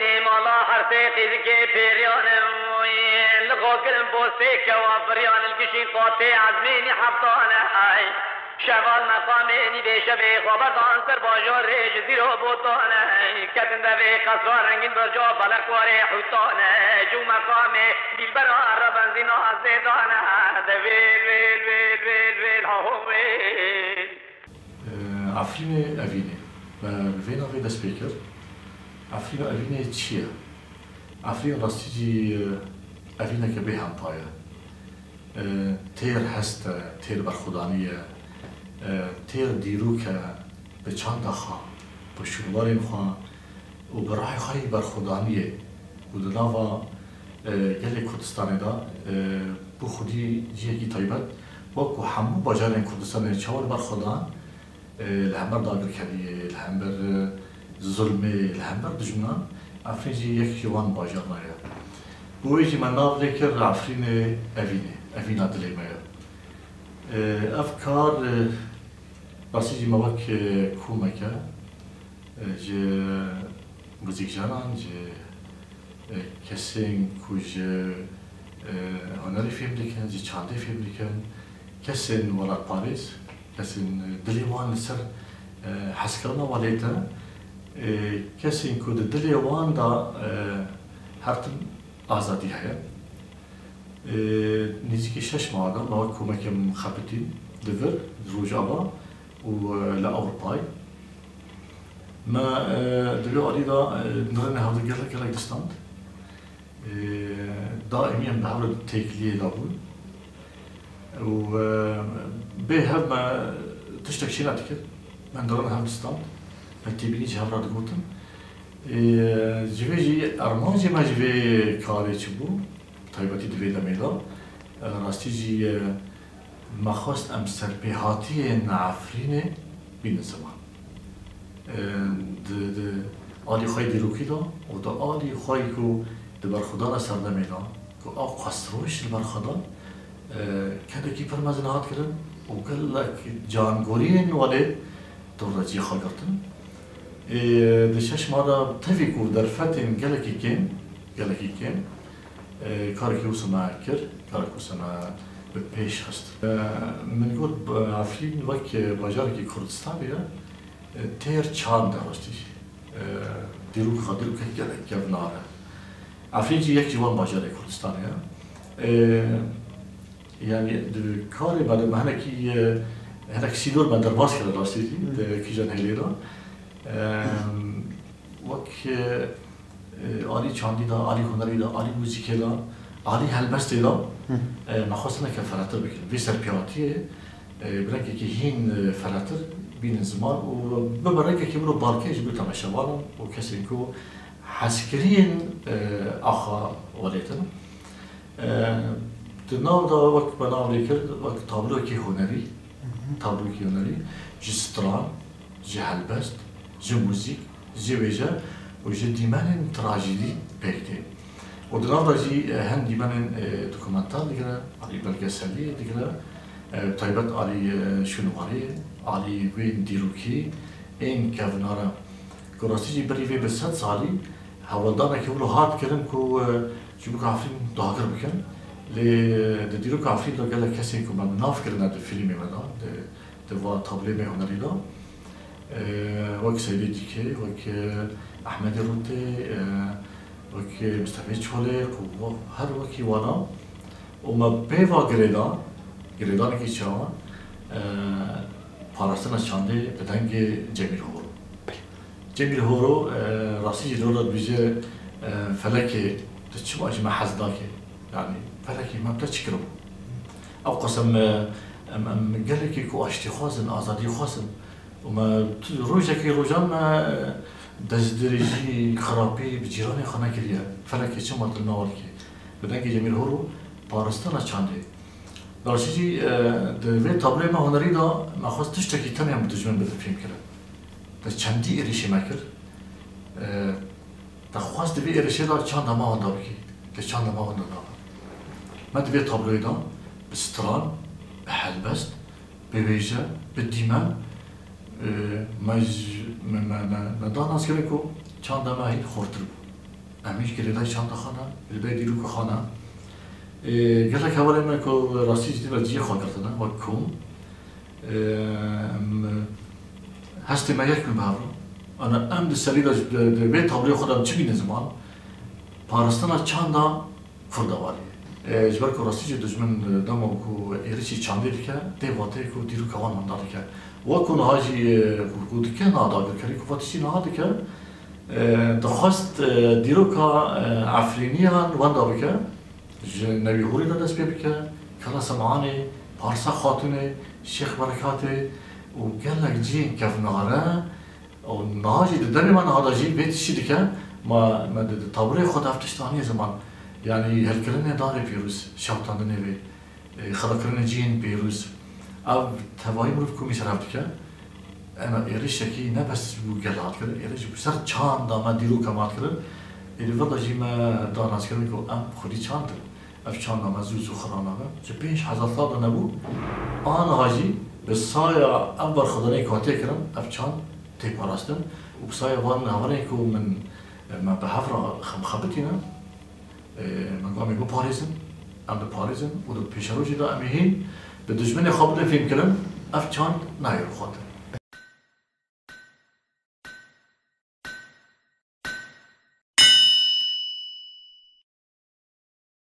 بینیم آلا حرفی قیدکی پیریانم لغاقرم بوسته كوافريان القشين قاطع عزميني حبطانه هاي شوال مقاميني بشبه خبر دانسر باجار ريج زيرو بوطانه كتن دبي قصرار رنگين برجا بلكواري حوطانه جو مقامي دلبرا ربنزينا زيدانه دويل ويل ويل ويل ويل هاو ويل عفرين أفيني وين أفيد سبيكر عفرين أفيني چیه؟ عفرين راستيجي أفينا كبيهم طايا تير هست تير برخدانية تير ديروكا بچند خا بشلوارين خا وبراحي خاي برخدانية ودناوا يلي كردستان دا بو خودي جيكي طيبت وكو حمو باجارين كردستان چاور برخدان الهمبر داگر كريه الهمبر ظلمي الهمبر دجمنان عفرين يك يوان باجار نايا بويجي من ناف لكر عفرين أفينا دليمايا أفكار راسيجي موك كومكا جي موزيك جانان جي كسين كوج هنري فيلم ديكن جي چاندي فيلم ديكن كسين ورا باريس كسين دليوان لسر حسكرنا واليتا كسين كود دليوان دا هرتن آزادی هست. نزدیک 6 ماه دارم نوع کمکم خبرتی دور روز آبا و لأوروپای. ما دلو علی دا نرنه هفته گرده دستاند. دائمی هم به حال تکلیه دابون. و به هم تشتکشی ندیکر. من نرنه هم دستاند. تبینی چه هم را دگوتم. جوی ارمانجی ما جوی کاری چی بود تایباتی دوی دمیدا راستی جی مخواست ام سرپیهاتی نعفرینه بین زمان آلی خواهی دیروکی دا و دا آلی خواهی که دبر خدا را سر دمیدا که آق قصروش دبر خدا که کی پرمزن هات کردن و گلک جانگورین ولی دور را جی خواه کردن دشش مرة تفكوا درفتين جالكي كين كاركي وسما كر كاركي وسما ببيش خست من قول عفرين وك باجاركي كردستان يا تير چان درستي ديروك خادروك جالك جفنارة عفرين جي يك جوان باجاري كردستان يا يعني كاري بعد ما هناك سيدور ما درباس كده راستي كي جان هليرا وک آلی چاندی دا، آلی هنری دا، آلی موزیکی دا، آلی هلبستی دا مخواستن که فراتر بکنن. وی سرپیاتیه برای که هین فراتر بین زمان و ببرای که برو بارکیج برو تماشاوانم و کسی که حسکرین آخا ولیتن. دناو دا وقت بناو لیکرد وقت تابلو که هنری، جستران، هلبست جي موزيك جي ويجا وجي ديمان تراجيدي بيكتي ودنافرا جي هن ديمان دوكومنتال ديكرا علي بلغسالي ديكرا طيبت علي شنواري علي وين ديروكي ان كافنارا كراستي جي بريفي بسات سالي هولدانا كيولو هات كرن كو جيبوك عفرين داغر بكن لي ديروك عفرين لو قال كاسي كو مناف كرنا دو فيلمي مدا دو تابلي مي هنري دا وك سيدي ديكي وك احمد روتي وك مصطفى چولق و هر وكي وانا وما بيوا گريدان كي چاوا پاراستنا چانده بدنگ جميل هورو راسي دولت بيجي فلكي تشوا اجمع حزداكي يعني فلكي ما بتشكرو او قسم قال لك كو اشتي خوازن ازادي خوازن وما روجكي روجان ما دزدريجي خرابي بجيراني خانه كريا فلكي چما تناولكي بدنگ جميل هورو پاراستنا چانده راسي دوی تابلوی ما هنری دا ما خواست تشتکی تمام بدجمن بده فیلم کرد. تا چندی ایریشی مکر. تا خواست دوی ایریشی دا چند ما هندا بکی. تا چند ما هندا دا. ما دوی تابلوی دا بستران، بحلبست، بویجه، بدیمه ما دانست که کو چند ما هی خورتر بود. امیش گریدای چند خانه البته دیرو که خانه قال لك أولا ما كو راسي جدي بجي خاطرتنا وكم هستي ما يكمل بهذا أنا أمد السريرة بيت طابلي خدام تبين زمان بارستنا چاندا فردواري جبر كو راسي جدي دجمن دمو كو إيرشي چاندي ديكا ديواتي كو ديرو كوان من داريكا وكون هاجي كو ديكا نادا بكري كو فاتشي نادا ديكا دخواست ديرو كا عفرينيان واندا بكا نبی هوری را دست بکه کلا سمعانی پارسا خاتونه شیخ برکاته و گلک جین کف ناره و نهاجی دمی من هادا جی بیتشی دیگه ما تابره خود افتشتانی زمان یعنی هلکرنه داره پیروز شوطاندنه وی خلاکرنه جین پیروز او توایی مرد کمی شرف دیگه اما ایرش شکی نه بس بو گلات کرد ایرش بسر چند دامه دیرو کمات کرد ایلی وقتا جی ما دانست کردن که ام خودی چند در افچان نامه زوزو خرانه چه 5000 سال نبود آن هاجی به سایه اول خدانه کاته کردن افچان تی پاراستن و به سایه وان نهاره که من به هفره خبتینم من گامی بو پاریزن ام ده پاریزن و ده پیشروشی ده امیهین به دجمن خواب ده فیلم کردن افچان نایر خواهد